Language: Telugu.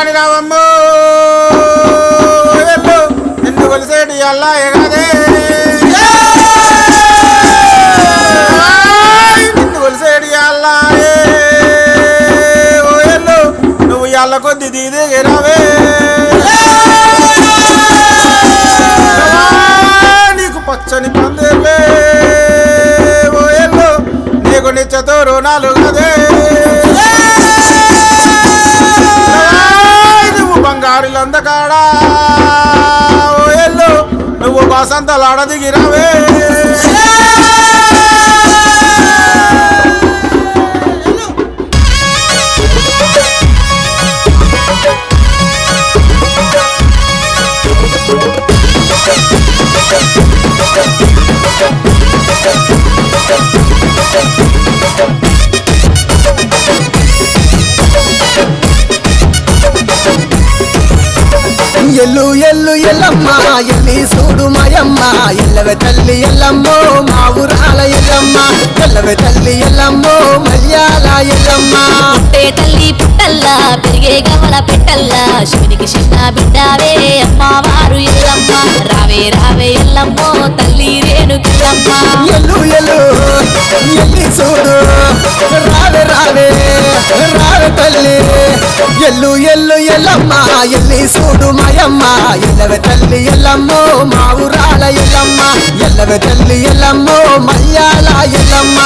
రాణి రావమ్మ నిన్ను కొలిసేటి అల్లా ఎగదే నిన్ను కొలిసేటి అల్లా ఓ ఎల్లు నువ్వు ఎల్ల కొద్ది దీది రావే నీకు పచ్చని పందిర్లే ఓ ఎల్లు నీకు నిత్యతో రుణాలు కదే బంగారులందకాడా ఓ ఎల్లు నువ్వు బాసంతలాడ దిగిరావే ఎల్లు ఎల్లు ఎల్లమ్మ ఎల్లి చూడు మాయమ్మ ఎల్లవే తల్లి ఎల్లమ్మో మా ఊరాల ఎల్లమ్మ ఎల్లవే తల్లి ఎల్లమ్మో మల్యాల ఎల్లమ్మ తల్లి పుట్టల్లా పెరిగే గమల పెట్టల్లా శివునికి చిన్న బిడ్డావే అమ్మవారు ఎల్లమ్మ రావే రావే ఎల్లమ్మో తల్లి రేణుకెల్లమ్మ ఎల్లు ఎల్లు ఎల్లి చూడు రావే రావే రావే తల్లి ఎల్లు ఎల్లు ఎల్లమ్మ ఎల్లి చూడు మాయమ్మ ఎల్లవే తల్లి ఎల్లమ్మో మా ఊరాల ఎల్లమ్మ ఎల్లవే తల్లి ఎల్లమ్మో మల్యాల ఎల్లమ్మ